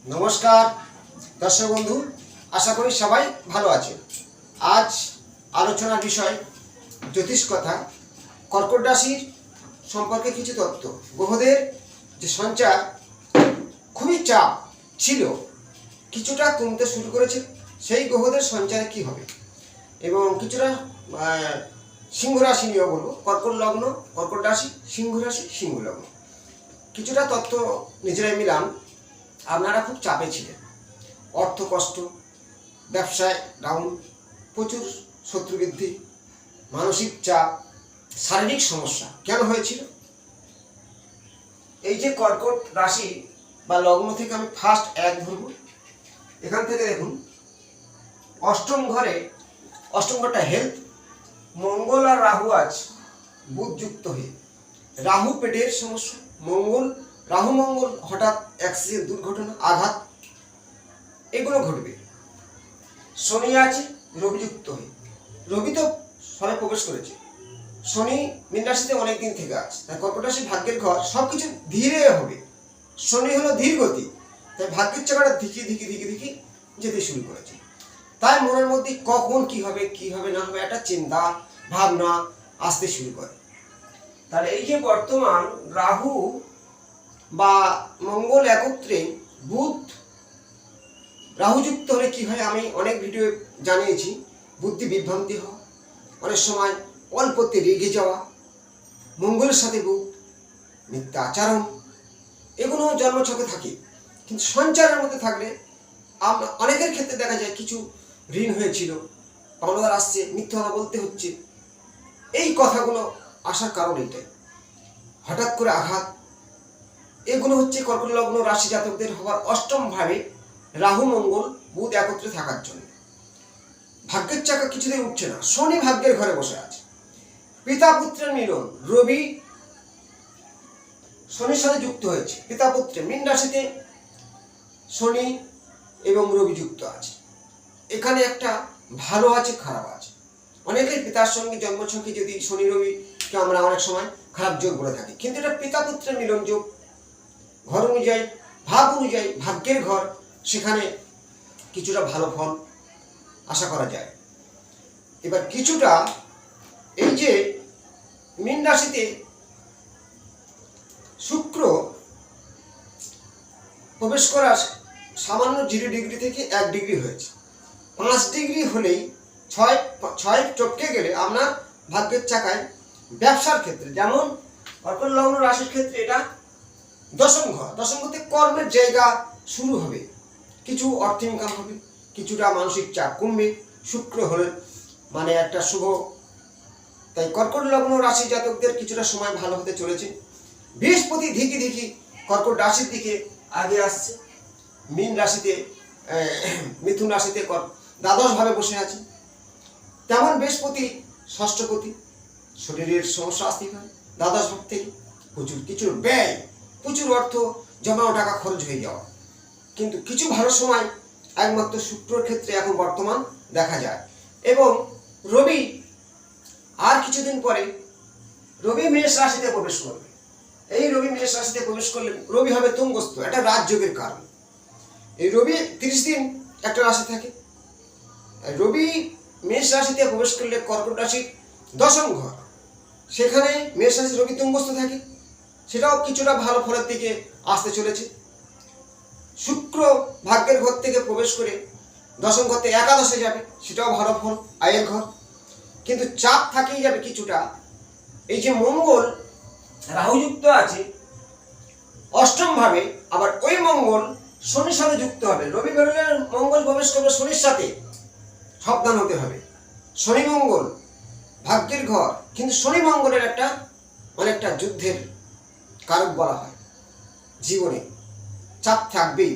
নমস্কার দর্শক বন্ধু, আশা করি সবাই ভালো আছেন। আজ আলোচনার বিষয় জ্যোতিষ কথা। কর্কট রাশির সম্পর্কে কিছু তথ্য। গ্রহদের যে সঞ্চার খুবই চাপ ছিল, কিছুটা কমতে শুরু করেছে। সেই গ্রহদের সঞ্চারে কি হবে এবং কিছুটা সিংহ রাশি নিয়েও বলবো। কর্কট লগ্ন, কর্কট রাশি, সিংহ রাশি, সিংহ লগ্ন। কিছুটা তথ্য নিজেরাই মিলাম। আপনারা খুব চাপে ছিলেন, অর্থ কষ্ট, ব্যবসায় ডাউন, প্রচুর শত্রু বৃদ্ধি, মানসিক চাপ, শারীরিক সমস্যা কেন হয়েছিল? এই যে কর্কট রাশি বা লগ্ন থেকে আমি ফার্স্ট এক ধরব। এখান থেকে দেখুন, অষ্টম ঘরে, অষ্টম ঘরটা হেলথ, মঙ্গল আর রাহু আজ বুধ যুক্ত হয়ে, রাহু পেটের সমস্যা, মঙ্গল রাহু মঙ্গল হঠাৎ অ্যাক্সিডেন্ট, দুর্ঘটনা, আঘাত এগুলো ঘটবে। শনি আছে রবি যুক্ত হয়ে, রবি তো সবে প্রবেশ করেছে, শনি মীন রাশিতে অনেকদিন থেকে আছে, তাই কর্কট রাশি ভাগ্যের ঘর, সবকিছু ধীরে হবে। শনি হলো ধীর গতি, তাই ভাগ্যের চাকাটা ধিকি ধিকি ধিকি ধিকি যেতে শুরু করেছে। তাই মনের মধ্যে কখন কি হবে না হবে একটা চিন্তা ভাবনা আসতে শুরু করে। তাহলে এই যে বর্তমান রাহু বা মঙ্গল একত্রে, বুধ রাহু যুক্ত হলে কি হয় আমি অনেক ভিডিও জানিয়েছি। বুদ্ধি বিভ্রান্তি হওয়া, অনেক সময় অল্পতে রেগে যাওয়া, মঙ্গলের সাথে বুধ, মিথ্যা আচরণ, এগুলো জন্মছকে থাকে। কিন্তু সঞ্চারের মধ্যে থাকলে অনেকের ক্ষেত্রে দেখা যায় কিছু ঋণ হয়েছিল, পাওনাদার আসছে, মিথ্যা কথা বলতে হচ্ছে। এই কথাগুলো আসার কারণ এটাই, হঠাৎ করে আঘাত। এগুলো হচ্ছে কর্কট লগ্ন রাশি জাতকদের হওয়ার অষ্টম ভাবে রাহু মঙ্গল বুধ একত্রে থাকার জন্য। ভাগ্যের চাকা কিছুতেই উঠছে না। শনি ভাগ্যের ঘরে বসে আছে, পিতা পুত্রের মিলন, রবি শনির সাথে যুক্ত হয়েছে। পিতা পুত্রে মীন রাশিতে শনি এবং রবি যুক্ত আছে। এখানে একটা ভালো আছে, খারাপ আছে। অনেকেই পিতার সঙ্গে জন্মছকে যদি শনি রবিকে আমরা অনেক সময় খারাপ যোগ বলে থাকি, কিন্তু এটা পিতা পুত্রের মিলন যোগ। ঘর অনুযায়ী, ভাব অনুযায়ী, ভাগ্যের ঘর, সেখানে কিছুটা ভালো ফল আশা করা যায়। এবার কিছুটা এই যে মীন রাশিতে শুক্র প্রবেশ করার সামান্য 0 ডিগ্রি থেকে 1 ডিগ্রি হয়েছে। 5 ডিগ্রি হলেই ছয় টপকে গেলে আপনার ভাগ্যের চাকায় ব্যবসার ক্ষেত্রে, যেমন কর্কট লগ্ন রাশির ক্ষেত্রে এটা দশম ঘর, দশম ঘরতে কর্মের জায়গা শুরু হবে, কিছু অর্থ ইনকাম হবে, কিছুটা মানসিক চাপ কমবে। শুক্র হলে মানে একটা শুভ। তাই কর্কট লগ্ন রাশি জাতকদের কিছুটা সময় ভালো হতে চলেছে। বৃহস্পতি ধিকি ধিকি কর্কট রাশির দিকে আগে আসছে, মীন রাশিতে, মিথুন রাশিতে দ্বাদশ ভাবে বসে আছে। তেমন বৃহস্পতি ষষ্ঠপতি, শরীরের সমস্যা আসতে পারে। দ্বাদশ ভাব থেকে প্রচুর কিছু ব্যয়, প্রচুর অর্থ জমানো টাকা খরচ হয়ে যাওয়া। কিন্তু কিছু ভালো সময় একমাত্র শুক্রের ক্ষেত্রে এখন বর্তমান দেখা যায়। এবং রবি আর কিছুদিন পরে রবি মেষ রাশিতে প্রবেশ করবে। এই রবি মেষ রাশিতে প্রবেশ করলে রবি হবে তুঙ্গস্থ, এটা রাজযোগের কারণ। এই রবি 30 দিন একটা রাশি থাকে। রবি মেষ রাশিতে প্রবেশ করলে কর্কট রাশির দশম ঘর, সেখানে মেষ রাশি রবি তুঙ্গস্থ থাকে, সেটাও কিছুটা ভালো ফলের দিকে আসতে চলেছে। শুক্র ভাগ্যের ঘর থেকে প্রবেশ করে দশম ঘর থেকে একাদশে যাবে, সেটাও ভালো ফল, আয়ের ঘর। কিন্তু চাপ থাকেই যাবে কিছুটা। এই যে মঙ্গল রাহুযুক্ত আছে অষ্টম ভাবে, আবার ওই মঙ্গল শনির সাথে যুক্ত হবে। রবি বেরোলে মঙ্গল প্রবেশ করবে শনির সাথে, সাবধান হতে হবে। শনি মঙ্গল ভাগ্যের ঘর, কিন্তু শনি মঙ্গলের একটা অনেকটা যুদ্ধের কারক বলা হয়। জীবনে চাপ থাকবেই,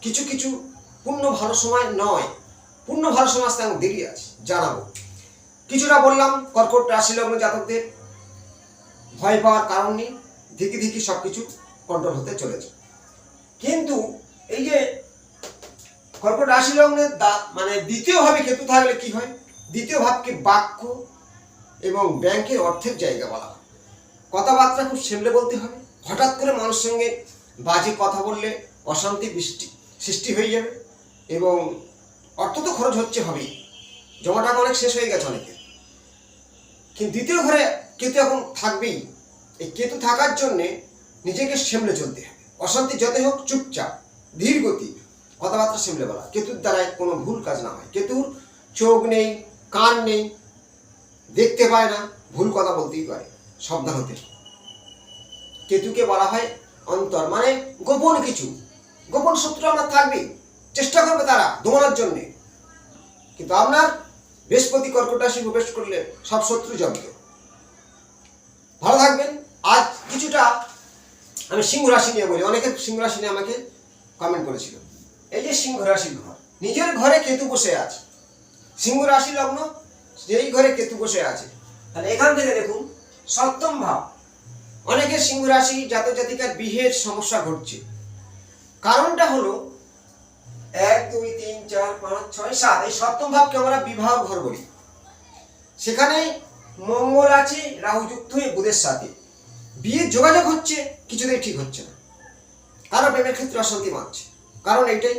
কিছু কিছু পূর্ণ ভালো সময় নয়, পূর্ণ ভালো সময় আসতে আমার দেরি আছে, জানাবো। কিছুটা বললাম কর্কট রাশি লগ্ন জাতকদের, ভয় পাওয়ার কারণ নেই, ধিকি ধিকি সবকিছু কন্ট্রোল হতে চলেছে। কিন্তু এই যে কর্কট রাশি লগ্নের মানে দ্বিতীয় ভাবে কেতু থাকলে কি হয়? দ্বিতীয় ভাবকে বাক্য এবং ব্যাংকের অর্থের জায়গা বলা হয়। কথাবার্তা খুব সামলে বলতে হবে। হঠাৎ করে মানুষের সঙ্গে বাজে কথা বললে অশান্তি সৃষ্টি হয়ে যাবে এবং অর্থ তো খরচ হবেই, জমা টাকা অনেক শেষ হয়ে গেছে অনেকের। কিন্তু দ্বিতীয় ঘরে কেতু এখন থাকবেই। এই কেতু থাকার জন্যে নিজেকে সামলে চলতে হবে। অশান্তি যতই হোক চুপচাপ ধীর গতি কথাবার্তা সামলে বলা। কেতুর দ্বারায় কোনো ভুল কাজ না হয়। কেতুর চোখ নেই, কান নেই, দেখতে পায় না, ভুল কথা বলতেই পারে, সাবধান হতে। কেতুকে বলা হয় অন্তর, মানে গোপন কিছু, গোপন শত্রু আপনার থাকবেই, চেষ্টা করবে তারা দমানোর জন্যে। কিন্তু আপনার বৃহস্পতি কর্কট রাশি প্রবেশ করলে সব শত্রু জব্দ। ভালো থাকবেন। আজ কিছুটা আমি সিংহ রাশি নিয়ে বলি। অনেকে সিংহ রাশি নিয়ে আমাকে কমেন্ট করেছিল। এই যে সিংহ রাশির ঘর, নিজের ঘরে কেতু বসে আছে, সিংহ রাশি লগ্ন, যেই ঘরে কেতু বসে আছে, তাহলে এখান থেকে দেখুন সপ্তম ভাব। অনেকের সিংহ রাশি জাতক জাতিকার বিয়ের সমস্যা ঘটছে। কারণটা হলো 1 2 3 4 5 6 7, এই সপ্তম ভাবকে আমরা বিবাহ ঘর বলি। সেখানে মঙ্গল আছে রাহু যুক্ত হয়ে বুধের সাথে, বিয়ের যোগাযোগ হচ্ছে, কিছুতেই ঠিক হচ্ছে না, কারো প্রেমের ক্ষেত্রে অশান্তি মানছে। কারণ এইটাই,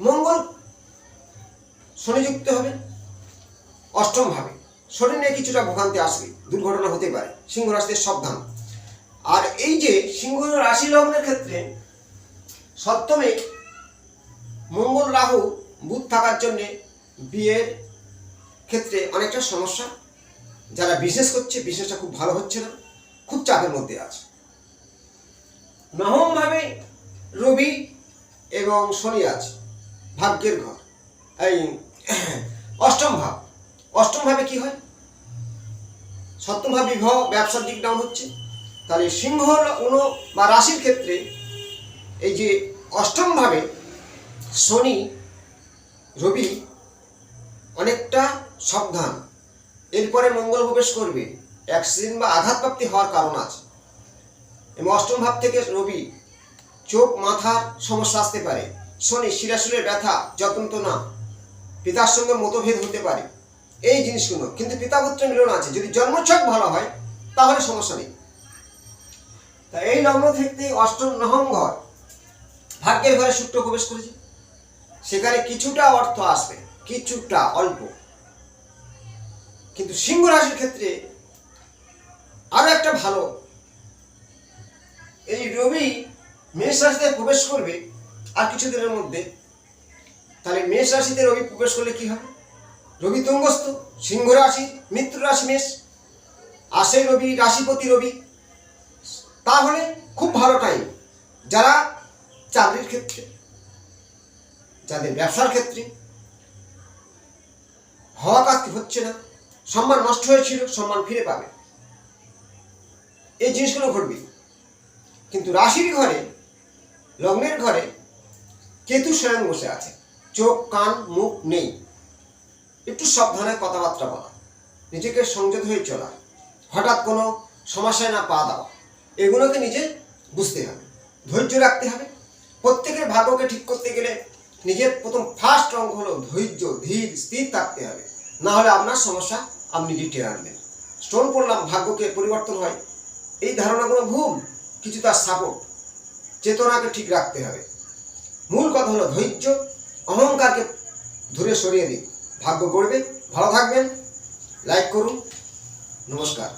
মঙ্গল শনি যুক্ত হবে অষ্টম ভাবে, শনি নিয়ে কিছুটা ভোগান্তি আসবে, দুর্ঘটনা হতে পারে, সিংহ রাশিতে সাবধান। আর এই যে সিংহ রাশি লগ্নের ক্ষেত্রে সপ্তমে মঙ্গল রাহু বুধ থাকার জন্যে বিয়ের ক্ষেত্রে অনেকটা সমস্যা। যারা বিজনেস করছে, বিজনেসটা খুব ভালো হচ্ছে না, খুব চাপের মধ্যে আছে। নবম ভাবে রবি এবং শনি আছে, ভাগ্যের ঘর। এই অষ্টম ভাব, অষ্টম ভাবে কি হয়, সপ্তম ভাব বিবাহ ব্যবসার দিক ডাউন হচ্ছে। তাহলে সিংহ লগ্ন বা রাশির ক্ষেত্রে এই যে অষ্টম ভাবে শনি রবি অনেকটা সাবধান। এরপরে মঙ্গল প্রবেশ করবে, অ্যাক্সিডেন্ট বা আঘাতপ্রাপ্তি হওয়ার কারণ আছে। এবং অষ্টম ভাব থেকে রবি চোখ মাথার সমস্যা আসতে পারে, শনি শিরাশূলের ব্যথা, যন্ত্রণা, পিতার সঙ্গে মতভেদ হতে পারে, এই জিনিসগুলো। কিন্তু পিতা পুত্র মিলন আছে, যদি জন্মছক ভালো হয় তাহলে সমস্যা নেই। তা এই লগ্ন থেকে অষ্টম নবম ঘর, ভাগ্যের ঘরে শুক্র প্রবেশ করেছে, সেখানে কিছুটা অর্থ আসবে, কিছুটা অল্প। কিন্তু সিংহ রাশির ক্ষেত্রে আরো একটা ভালো, এই রবি মেষ রাশিতে প্রবেশ করবে আর কিছুদিনের মধ্যে। তাহলে মেষ রাশিতে রবি প্রবেশ করলে কি হবে, রবি তুঙ্গস্থ, সিংহ রাশি, মিত্র রাশি মেষ, আসে রবি, রাশিপতি রবি। তাহলে খুব ভালো টাইম যারা চাকরির ক্ষেত্রে, যাদের ব্যবসার ক্ষেত্রে হওয়া কাজ হচ্ছে না, সম্মান নষ্ট হয়েছিল, সম্মান ফিরে পাবে, এই জিনিসগুলো ঘটবে। কিন্তু রাশির ঘরে, লগ্নের ঘরে কেতু স্বয়ং বসে আছে, চোখ কান মুখ নেই, একটু সাবধানে কথাবার্তা বলা, নিজেকে সংযত হয়ে চলা, হঠাৎ কোনো সমস্যায় না পা দেওয়া, এগুলোকে নিজে বুঝতে হবে, ধৈর্য রাখতে হবে। প্রত্যেকের ভাগ্যকে ঠিক করতে গেলে নিজের প্রথম ফার্স্ট অঙ্গ হলো ধৈর্য, ধীর স্থির থাকতে হবে, না হলে আপনার সমস্যা আপনি টেনে আনবেন। স্টোন পড়লাম ভাগ্যকে পরিবর্তন হয়, এই ধারণাগুলো ভুল, কিছু তার সাপোর্ট, চেতনাকে ঠিক রাখতে হবে। মূল কথা হলো ধৈর্য, অহংকারকে ধরে সরিয়ে দিন, ভাগ্য গড়বে। ভালো থাকবেন, লাইক করুন, নমস্কার।